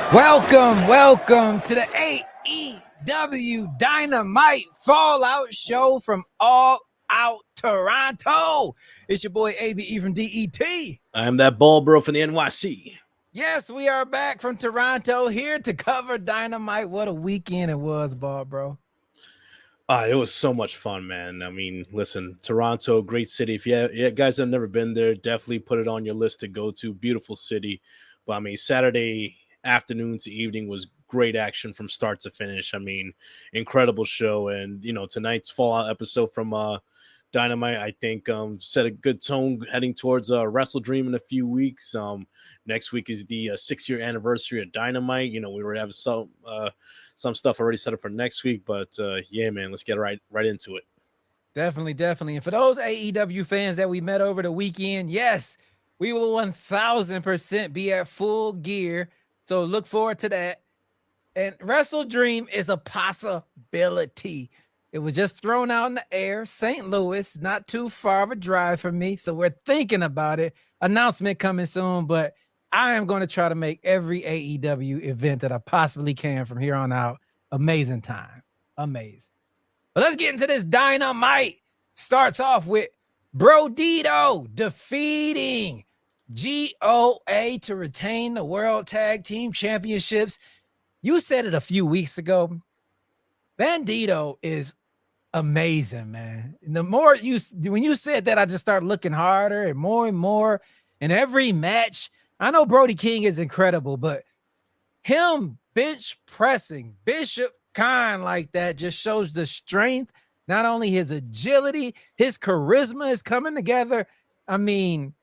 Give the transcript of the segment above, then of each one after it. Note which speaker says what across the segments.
Speaker 1: Welcome to the AEW Dynamite Fallout Show from All Out Toronto. It's your boy ABE from DET.
Speaker 2: I'm that ball bro from the NYC.
Speaker 1: Yes, we are back from Toronto here to cover Dynamite. What a weekend it was, ball bro.
Speaker 2: It was so much fun, man. I mean, listen, Toronto, great city. If you guys have never been there, definitely put it on your list to go to. Beautiful city. But I mean, Saturday afternoon to evening was great action from start to finish. I mean, incredible show. And, tonight's Fallout episode from Dynamite, I think, set a good tone heading towards Wrestle Dream in a few weeks. Next week is the 6-year anniversary of Dynamite. We were having some stuff already set up for next week, but yeah, man, let's get right into it.
Speaker 1: Definitely. And for those AEW fans that we met over the weekend, yes, we will 1000% be at full gear. So look forward to that. And Wrestle Dream is a possibility. It was just thrown out in the air. St. Louis, not too far of a drive for me. So we're thinking about it. Announcement coming soon, but I am going to try to make every AEW event that I possibly can from here on out. Amazing time. Amazing. But let's get into this Dynamite. Starts off with Brodito defeating GOA to retain the World Tag Team Championships. You said it a few weeks ago. Bandito is amazing, man. And the more when you said that, I just started looking harder and more in every match. I know Brody King is incredible, but him bench pressing Bishop Khan like that just shows the strength, not only his agility, his charisma is coming together. I mean,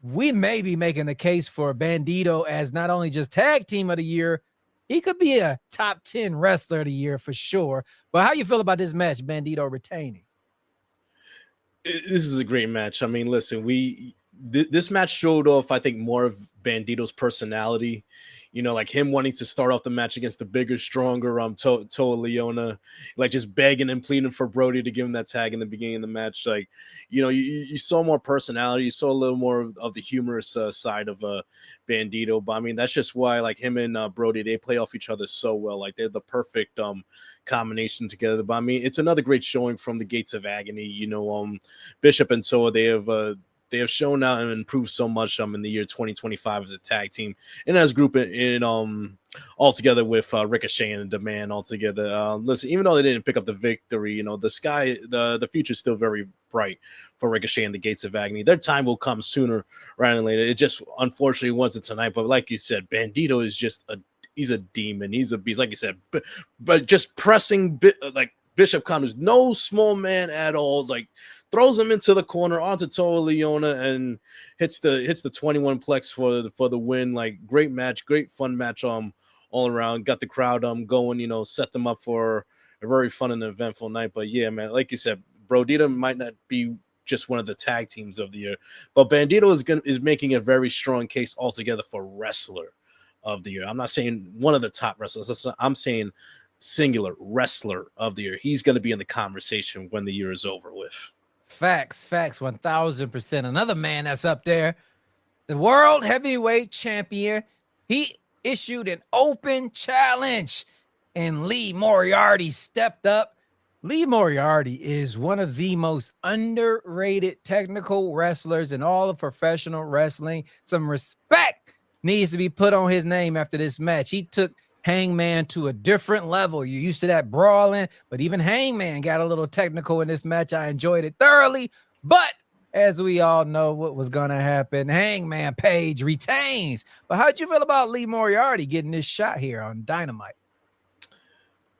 Speaker 1: we may be making a case for Bandito as not only just tag team of the year, he could be a top 10 wrestler of the year for sure. But how you feel about this match, Bandito retaining?
Speaker 2: This is a great match. I mean, listen, this match showed off, I think, more of Bandito's personality. Like him wanting to start off the match against the bigger, stronger Toa Leona, like just begging and pleading for Brody to give him that tag in the beginning of the match. Like, you saw more personality, you saw a little more of the humorous side of Bandito. But I mean, that's just why, like, him and Brody, they play off each other so well. Like, they're the perfect combination together. But I mean, it's another great showing from the Gates of Agony. Bishop and Toa, they have shown out and improved so much in the year 2025 as a tag team and as a group in all together with Ricochet and Demand all together. Listen, even though they didn't pick up the victory, the future is still very bright for Ricochet and the Gates of Agony. Their time will come sooner rather than later. It just unfortunately wasn't tonight. But like you said, Bandito is just he's a demon. He's a beast, like you said. But just pressing like Bishop Khan is no small man at all. Like, throws him into the corner onto Toa Leona and hits the 21 plex for the win. Like, great match, great fun match all around. Got the crowd going, set them up for a very fun and eventful night. But yeah, man, like you said, Brodito might not be just one of the tag teams of the year, but Bandito is making a very strong case altogether for wrestler of the year. I'm not saying one of the top wrestlers. I'm saying singular wrestler of the year. He's going to be in the conversation when the year is over with.
Speaker 1: Facts, 1000%. Another man that's up there, the world heavyweight champion. He issued an open challenge, and Lee Moriarty stepped up. Lee Moriarty is one of the most underrated technical wrestlers in all of professional wrestling. Some respect needs to be put on his name after this match. He took Hangman to a different level. You're used to that brawling, but even Hangman got a little technical in this match. I enjoyed it thoroughly, but as we all know what was going to happen, Hangman Page retains. But how'd you feel about Lee Moriarty getting this shot here on Dynamite?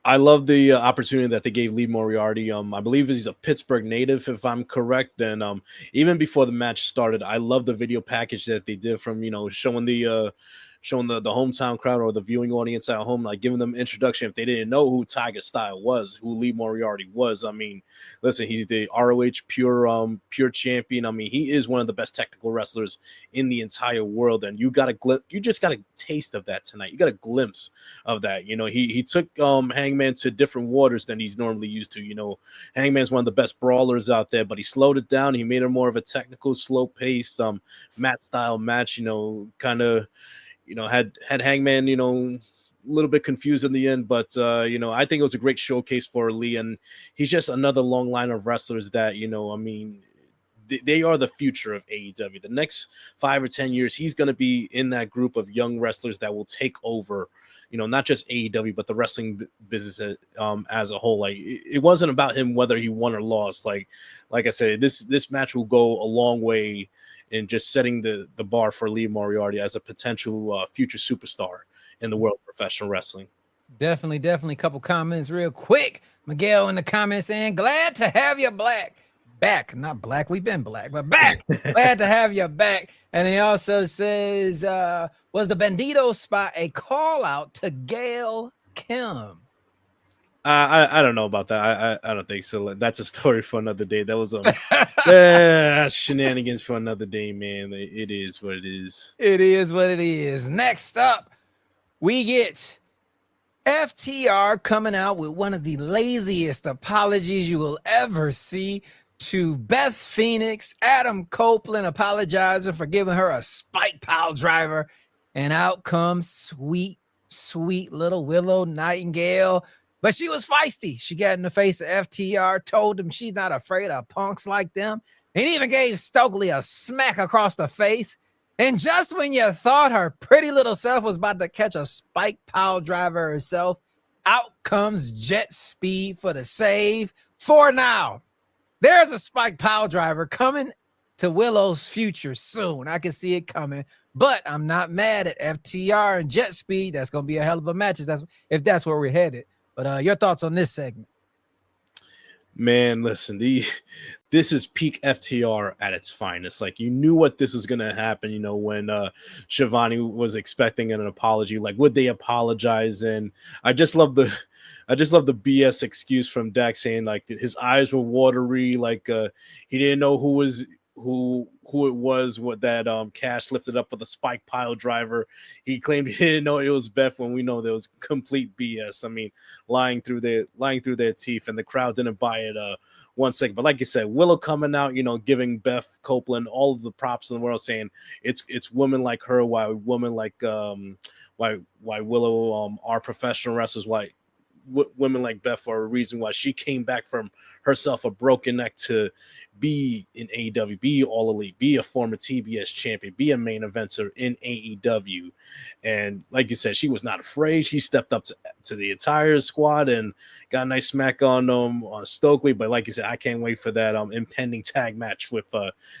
Speaker 2: I love the opportunity that they gave Lee Moriarty. I believe he's a Pittsburgh native, if I'm correct. And even before the match started, I love the video package that they did from, showing the hometown crowd or the viewing audience at home, like giving them introduction if they didn't know who Tiger Style was, who Lee Moriarty was. I mean, listen, he's the ROH pure champion. I mean, he is one of the best technical wrestlers in the entire world, and you just got a taste of that tonight. You got a glimpse of that. He took Hangman to different waters than he's normally used to. Hangman's one of the best brawlers out there, but he slowed it down. He made it more of a technical, slow pace, mat style match. Kind of had Hangman, a little bit confused in the end, but I think it was a great showcase for Lee, and he's just another long line of wrestlers that they are the future of AEW. The next 5 or 10 years, he's going to be in that group of young wrestlers that will take over, not just AEW, but the wrestling business as a whole. Like it wasn't about him whether he won or lost. Like I said, this match will go a long way in just setting the bar for Lee Moriarty as a potential future superstar in the world of professional wrestling.
Speaker 1: Definitely. A couple comments real quick. Miguel in the comments saying, glad to have you back. Not black, we've been black, but back. Glad to have you back. And he also says, was the Bandito spot a call out to Gail Kim?
Speaker 2: I don't know about that. I don't think so. That's a story for another day. That was shenanigans for another day, man. It is what it is.
Speaker 1: It is what it is. Next up, we get FTR coming out with one of the laziest apologies you will ever see to Beth Phoenix. Adam Copeland apologizing for giving her a spike pile driver. And out comes sweet little Willow Nightingale. But she was feisty. She got in the face of FTR, told them she's not afraid of punks like them, and even gave Stokely a smack across the face. And just when you thought her pretty little self was about to catch a spike pile driver herself, out comes Jet Speed for the save. For now, there's a spike pile driver coming to Willow's future soon. I can see it coming, but I'm not mad at FTR and Jet Speed. That's going to be a hell of a match if that's where we're headed. But your thoughts on this segment?
Speaker 2: Man, listen, this is peak FTR at its finest. Like, you knew what this was going to happen, when Shivani was expecting an apology. Like, would they apologize? And I just love the BS excuse from Dak saying like his eyes were watery, like he didn't know who it was, what that Cash lifted up for the spike pile driver. He claimed he didn't know it was Beth, when we know there was complete BS. I mean, lying through their teeth, and the crowd didn't buy it 1 second. But like you said, Willow coming out, giving Beth Copeland all of the props in the world, saying it's women like her, why women like why Willow are professional wrestlers, why women like Beth are a reason why she came back from herself a broken neck to be in AEW, be all elite, be a former TBS champion, be a main eventer in AEW. And like you said, she was not afraid. She stepped up to the entire squad and got a nice smack on Stokely. But like you said, I can't wait for that impending tag match with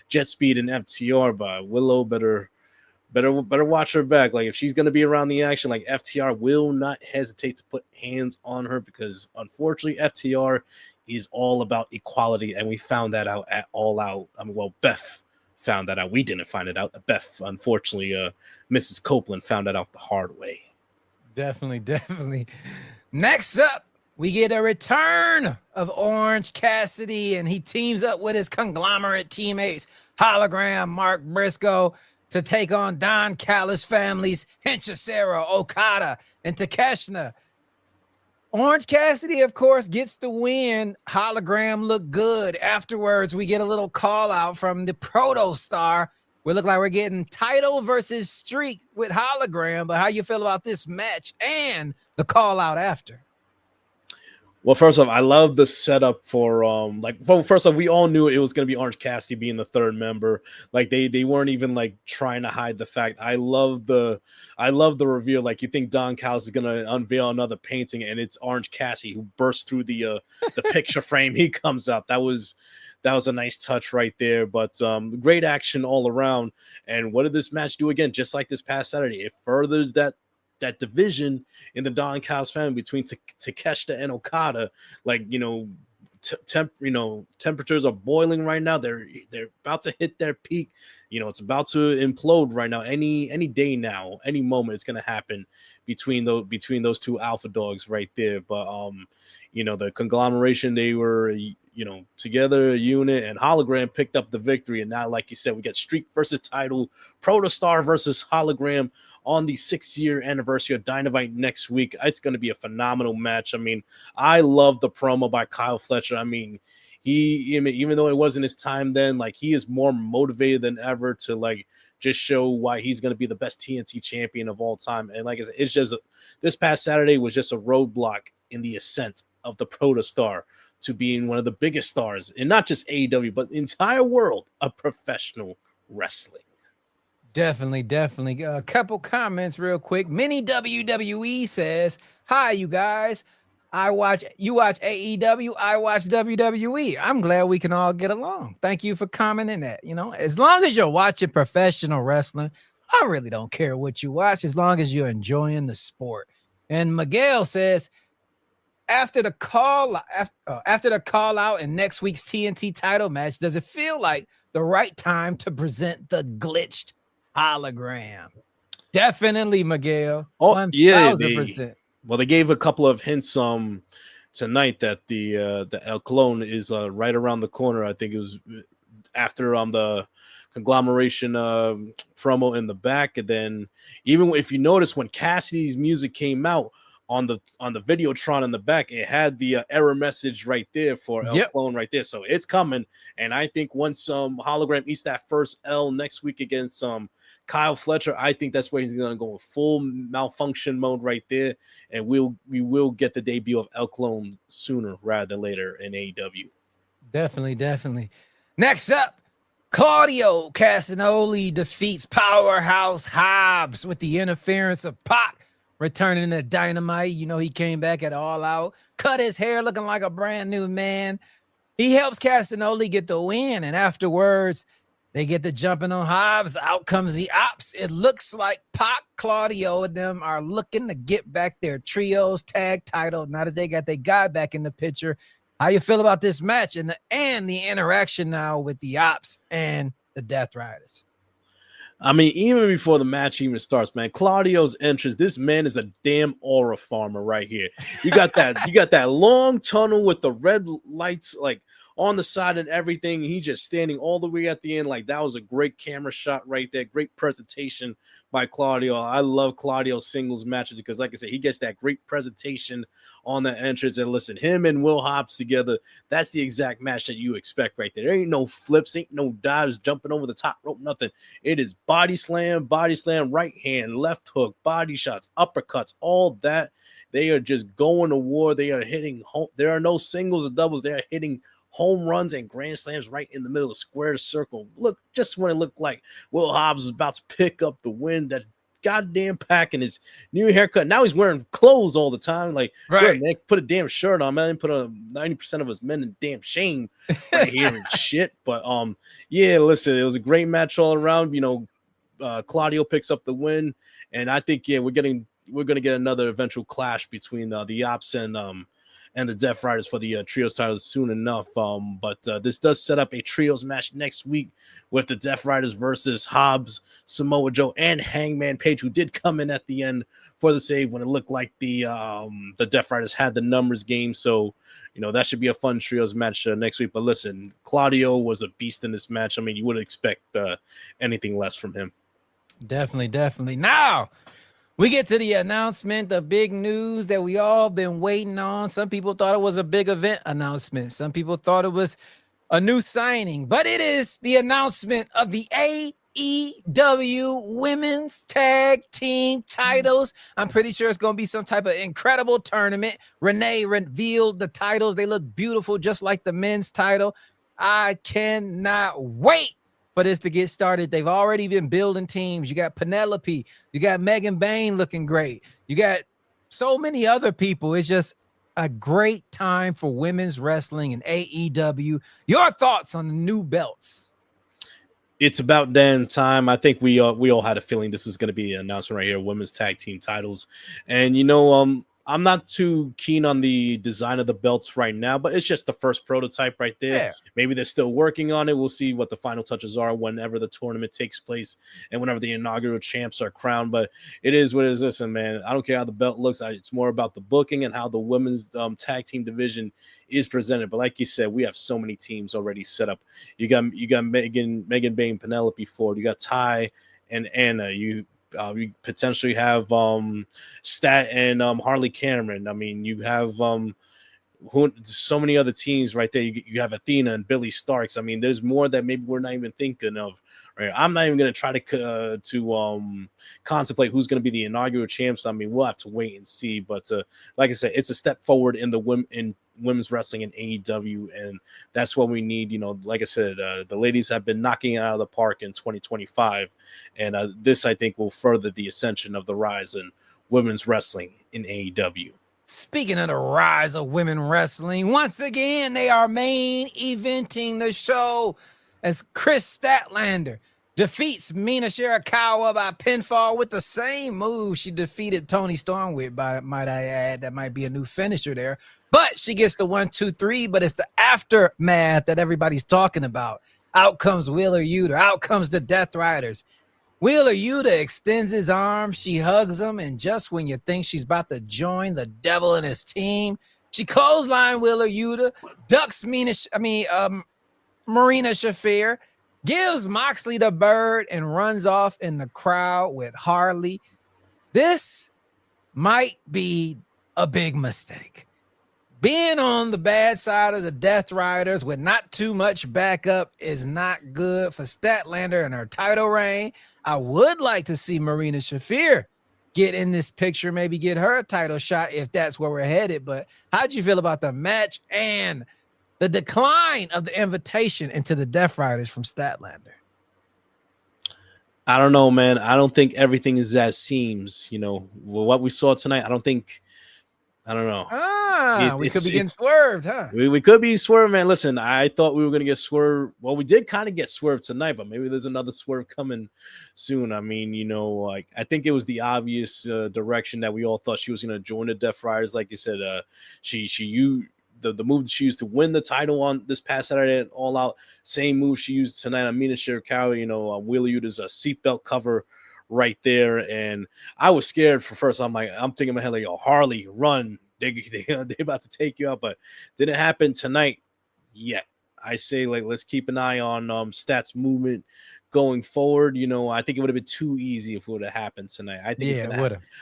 Speaker 2: Jet Speed and FTR. But Willow better watch her back. Like, if she's going to be around the action, like, FTR will not hesitate to put hands on her, because unfortunately FTR is all about equality, and we found that out at All Out. Beth found that out. We didn't find it out. Beth, unfortunately, Mrs. Copeland found that out the hard way.
Speaker 1: Definitely. Next up, we get a return of Orange Cassidy, and he teams up with his conglomerate teammates, Hologram, Mark Briscoe, to take on Don Callis family's Hinchicero, Okada, and Takeshita. Orange Cassidy, of course, gets the win. Hologram looked good. Afterwards, we get a little call out from the Proto Star. We look like we're getting title versus streak with Hologram. But how you feel about this match and the call out after?
Speaker 2: Well, first off, I love the setup for first off, we all knew it was going to be Orange Cassidy being the third member. Like, they weren't even like trying to hide the fact. I love the reveal. Like, you think Don Callis is going to unveil another painting, and it's Orange Cassidy who bursts through the picture frame. He comes out. That was a nice touch right there. But great action all around. And what did this match do again? Just like this past Saturday, it furthers that division in the Don Callis family between Takeshita and Okada. Like, temperatures are boiling right now. They're about to hit their peak. It's about to implode right now. Any day now, any moment, it's going to happen between those two alpha dogs right there. But the conglomeration, they were together, a unit, and Hologram picked up the victory. And now, like you said, we got Streak versus title, Protostar versus Hologram on the 6-year anniversary of Dynamite next week. It's going to be a phenomenal match. I mean, I love the promo by Kyle Fletcher. I mean, I mean, even though it wasn't his time then, like he is more motivated than ever to like just show why he's going to be the best TNT champion of all time. And like I said, it's just this past Saturday was just a roadblock in the ascent of the protostar to being one of the biggest stars in not just AEW, but the entire world of professional wrestling.
Speaker 1: Definitely. A couple comments real quick. Mini WWE says, "Hi, you guys. You watch AEW, I watch WWE. I'm glad we can all get along. Thank you for commenting that. You know, as long as you're watching professional wrestling, I really don't care what you watch, as long as you're enjoying the sport." And Miguel says, after the call out in next week's TNT title match, does it feel like the right time to present the glitched hologram? Definitely, Miguel.
Speaker 2: Oh yeah,
Speaker 1: 1000%.
Speaker 2: they gave a couple of hints tonight that the El Clone is right around the corner. I think it was after the conglomeration promo in the back, and then even if you notice when Cassidy's music came out on the Videotron in the back, it had the error message right there for El Clone right there. So it's coming, and I think once hologram eats that first L next week against Kyle Fletcher, I think that's where he's going to go in full malfunction mode right there, and we will get the debut of El Clone sooner rather than later in AEW.
Speaker 1: Definitely. Next up, Claudio Castagnoli defeats Powerhouse Hobbs with the interference of Pac returning to Dynamite. You know, he came back at All Out, cut his hair looking like a brand new man. He helps Castagnoli get the win, and afterwards, they get the jumping on Hobbs. Out comes the Ops. It looks like Pac, Claudio, and them are looking to get back their trios tag title now that they got their guy back in the picture. How you feel about this match and the interaction now with the Ops and the Death Riders?
Speaker 2: I mean, even before the match even starts, man, Claudio's entrance, this man is a damn aura farmer right here. You got that long tunnel with the red lights like on the side and everything. He just standing all the way at the end. Like, that was a great camera shot right there. Great presentation by Claudio. I love Claudio's singles matches because, like I said, he gets that great presentation on the entrance. And listen, him and Will Hobbs together, that's the exact match that you expect right there. There ain't no flips, ain't no dives, jumping over the top rope, nothing. It is body slam, right hand, left hook, body shots, uppercuts, all that. They are just going to war. They are hitting home. There are no singles or doubles. They are hitting home runs and grand slams right in the middle of the square circle. Look, just when it looked like Will Hobbs was about to pick up the win, that goddamn Pac and his new haircut. Now he's wearing clothes all the time. Like, right, man, put a damn shirt on, man. Put a 90% of us men in damn shame right here and shit. But yeah, listen, it was a great match all around. You know, Claudio picks up the win, and I think we're gonna get another eventual clash between the Ops and the Death Riders for the trios titles soon enough. But this does set up a trios match next week with the Death Riders versus Hobbs, Samoa Joe, and Hangman Page, who did come in at the end for the save when it looked like the Death Riders had the numbers game. So, you know, that should be a fun trios match next week. But listen, Claudio was a beast in this match. I mean, you wouldn't expect anything less from him.
Speaker 1: Definitely. Now, we get to the announcement, the big news that we all been waiting on. Some people thought it was a big event announcement. Some people thought it was a new signing, but it is the announcement of the AEW Women's Tag Team titles. I'm pretty sure it's going to be some type of incredible tournament. Renee revealed the titles. They look beautiful, just like the men's title. I cannot wait for this to get started. They've already been building teams. You got Penelope, you got Megan Bain looking great. You got so many other people. It's just a great time for women's wrestling and AEW. Your thoughts on the new belts?
Speaker 2: It's about damn time. I think we all had a feeling this was going to be an announcement right here, women's tag team titles. And you know, I'm not too keen on the design of the belts right now, but it's just the first prototype right there. Yeah. Maybe they're still working on it. We'll see what the final touches are whenever the tournament takes place and whenever the inaugural champs are crowned. But it is what it is. Listen, man, I don't care how the belt looks. It's more about the booking and how the women's tag team division is presented. But like you said, we have so many teams already set up. You got Megan Bain, Penelope Ford. You got Ty and Anna. You potentially have Stat and Harley Cameron. I mean, you have so many other teams right there. You have Athena and Billy Starks. I mean, there's more that maybe we're not even thinking of. Right, I'm not even going to try to contemplate who's going to be the inaugural champs. I mean, we'll have to wait and see. But like I said, it's a step forward in the women's wrestling in AEW, and that's what we need. You know, like I said, the ladies have been knocking it out of the park in 2025, and this I think will further the ascension of the rise in women's wrestling in AEW.
Speaker 1: Speaking of the rise of women wrestling, once again, they are main eventing the show as Chris Statlander defeats Mina Shirakawa by pinfall with the same move she defeated Toni Storm with, might I add. That might be a new finisher there. But she gets the 1, 2, 3, but it's the aftermath that everybody's talking about. Out comes Wheeler Yuta. Out comes the Death Riders. Wheeler Yuta extends his arm. She hugs him, and just when you think she's about to join the devil and his team, she clothesline Wheeler Yuta, ducks Marina Shafir, gives Moxley the bird, and runs off in the crowd with Harley. This might be a big mistake. Being on the bad side of the Death Riders with not too much backup is not good for Statlander and her title reign. I would like to see Marina Shafir get in this picture, maybe get her a title shot if that's where we're headed. But how'd you feel about the match and the decline of the invitation into the Death Riders from Statlander?
Speaker 2: I don't know, man. I don't think everything is as seems. You know, what we saw tonight, I don't know.
Speaker 1: We could be getting swerved, huh?
Speaker 2: We could be swerved, man. Listen, I thought we were going to get swerved. Well, we did kind of get swerved tonight, but maybe there's another swerve coming soon. I mean, you know, like I think it was the obvious direction that we all thought she was going to join the Death Riders. Like you said, she used the move that she used to win the title on this past Saturday at All Out. Same move she used tonight on Mina Shirakawa. You know, Wheeler Yuta's a seatbelt cover right there, and I was scared for first. I'm thinking in my head like, "Oh, Harley, run! They about to take you out," but didn't happen tonight yet. I say like let's keep an eye on Stats movement going forward. You know, I think it would have been too easy if it would have happened tonight. I think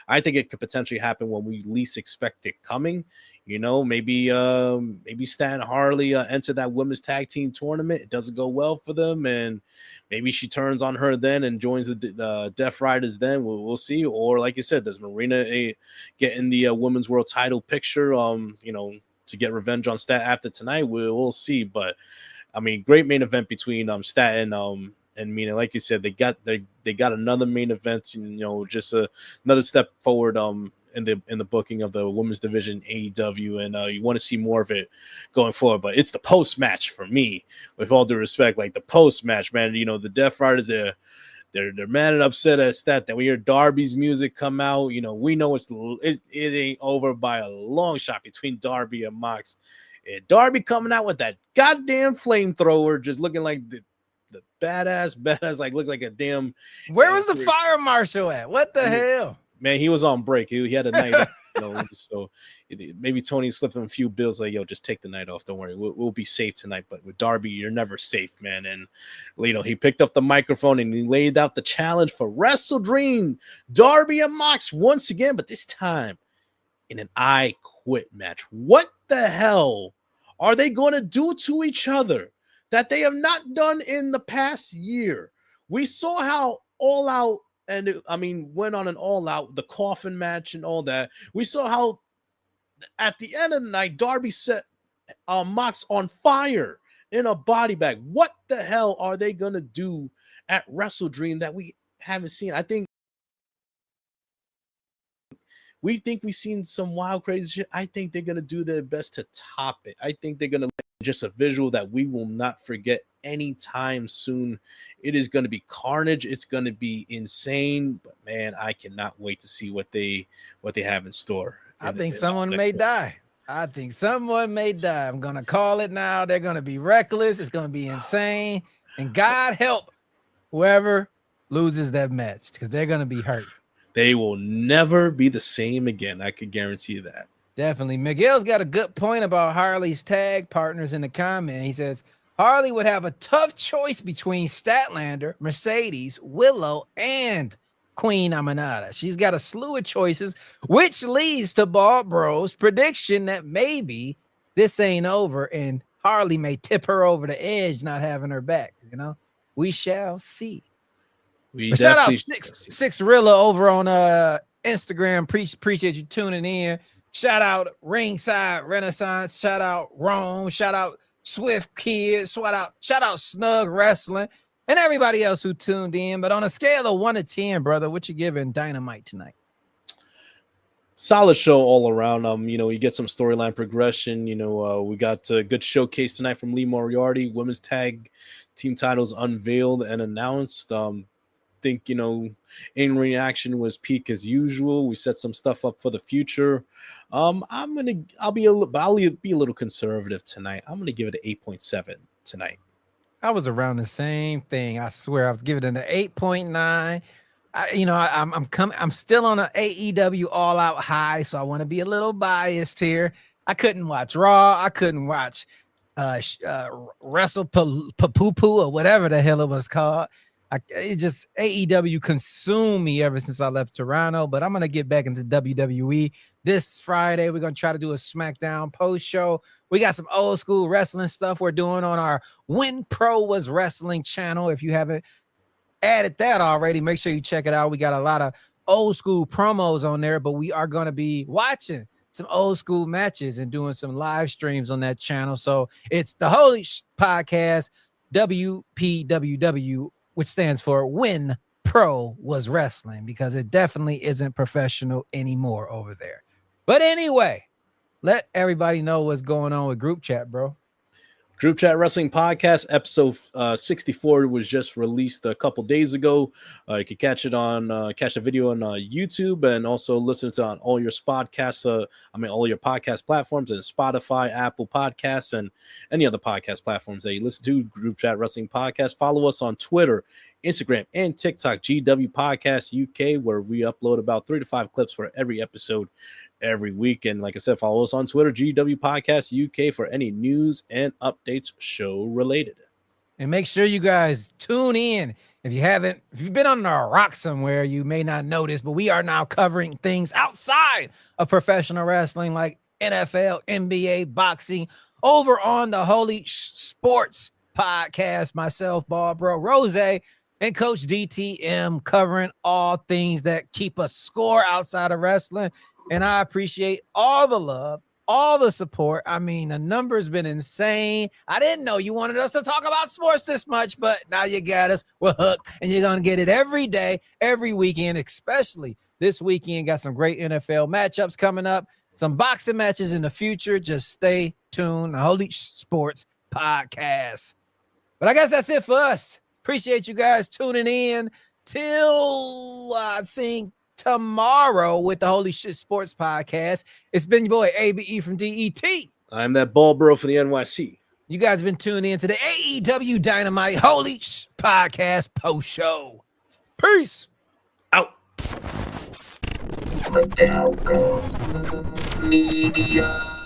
Speaker 2: I think it could potentially happen when we least expect it coming. You know, maybe Stat and Harley enter that women's tag team tournament. It doesn't go well for them, and maybe she turns on her then and joins the Death Riders. Then we'll see. Or like you said, does Marina get in the women's world title picture? You know, to get revenge on Stat after tonight. We'll see. But I mean, great main event between Stat and Mina. Like you said, they got another main event. You know, just another step forward. In the booking of the women's division AEW, and you want to see more of it going forward. But it's the post match for me, with all due respect. Like the post match, man. You know, the Death Riders, they're mad and upset at Stat that we hear Darby's music come out. You know, we know it ain't over by a long shot between Darby and Mox. And Darby coming out with that goddamn flamethrower, just looking like the badass, like looked like a damn.
Speaker 1: Where was the fire marshal at? What the hell?
Speaker 2: Man, he was on break. He had a night off, you know, so maybe Tony slipped him a few bills like, yo, just take the night off. Don't worry. We'll be safe tonight. But with Darby, you're never safe, man. And, you know, he picked up the microphone and he laid out the challenge for Wrestle Dream, Darby and Mox once again, but this time in an I Quit match. What the hell are they going to do to each other that they have not done in the past year? We saw how All Out, and went on an All Out, the coffin match and all that. We saw how at the end of the night, Darby set Mox on fire in a body bag. What the hell are they going to do at Wrestle Dream that we haven't seen? I think we've seen some wild, crazy shit. I think they're going to do their best to top it. I think they're going to just a visual that we will not forget anytime soon. It is going to be carnage. It's going to be insane. But man, I cannot wait to see what they have in store.
Speaker 1: I think someone may die. I'm going to call it now. They're going to be reckless. It's going to be insane. And God help whoever loses that match, because they're going to be hurt.
Speaker 2: They will never be the same again. I can guarantee you that.
Speaker 1: Definitely. Miguel's got a good point about Harley's tag partners in the comment. He says, Harley would have a tough choice between Statlander, Mercedes, Willow, and Queen Aminata. She's got a slew of choices, which leads to Ball Bro's prediction that maybe this ain't over, and Harley may tip her over the edge not having her back. We shall see.
Speaker 2: We
Speaker 1: But shout out
Speaker 2: definitely
Speaker 1: Six Rilla over on Instagram. Appreciate you tuning in. Shout out Ringside Renaissance. Shout out Rome. Shout out Swift Kids. Shout out Snug Wrestling and everybody else who tuned in. But on a scale of 1 to 10, brother, what you giving Dynamite tonight?
Speaker 2: solid show all around. You get some storyline progression. We got a good showcase tonight from Lee Moriarty. Women's tag team titles unveiled and announced. Think in reaction was peak as usual. We set some stuff up for the future. I'll be a little conservative tonight. I'm gonna give it an 8.7 tonight.
Speaker 1: I was around the same thing. I swear, I was giving it an 8.9. I'm still on an AEW All Out high, so I want to be a little biased here. I couldn't watch Raw. I couldn't watch Wrestle Poo or whatever the hell it was called. AEW consumed me ever since I left Toronto, but I'm going to get back into WWE this Friday. We're going to try to do a SmackDown post show. We got some old school wrestling stuff we're doing on our When Pro Was Wrestling channel. If you haven't added that already, make sure you check it out. We got a lot of old school promos on there, but we are going to be watching some old school matches and doing some live streams on that channel. So it's the Holy Shhh Podcast, WPWW, which stands for When Pro Was Wrestling, because it definitely isn't professional anymore over there. But anyway, let everybody know what's going on with Group Chat, bro.
Speaker 2: Group Chat Wrestling Podcast episode 64 was just released a couple days ago. You can catch the video on YouTube, and also listen to on all your podcasts. All your podcast platforms, and Spotify, Apple Podcasts, and any other podcast platforms that you listen to. Group Chat Wrestling Podcast. Follow us on Twitter, Instagram, and TikTok. GW Podcast UK, where we upload about 3 to 5 clips for every episode every week. And like I said, follow us on Twitter, GW Podcast UK, for any news and updates show related.
Speaker 1: And make sure you guys tune in. If you've been on a rock somewhere, you may not notice, but we are now covering things outside of professional wrestling like NFL, NBA, boxing, over on the Holy Sports Podcast. Myself, Barbara Rose, and Coach DTM, covering all things that keep a score outside of wrestling. And I appreciate all the love, all the support. I mean, the number's been insane. I didn't know you wanted us to talk about sports this much, but now you got us. We're hooked, and you're going to get it every day, every weekend, especially this weekend. Got some great NFL matchups coming up, some boxing matches in the future. Just stay tuned. The Holy Sports Podcast. But I guess that's it for us. Appreciate you guys tuning in till I think tomorrow with the Holy Shit Sports Podcast. It's been your boy ABE from DET.
Speaker 2: I'm that ball bro for the NYC.
Speaker 1: You guys have been tuning in to the AEW Dynamite Holy Shit Podcast post show. Peace
Speaker 2: out.
Speaker 3: Media.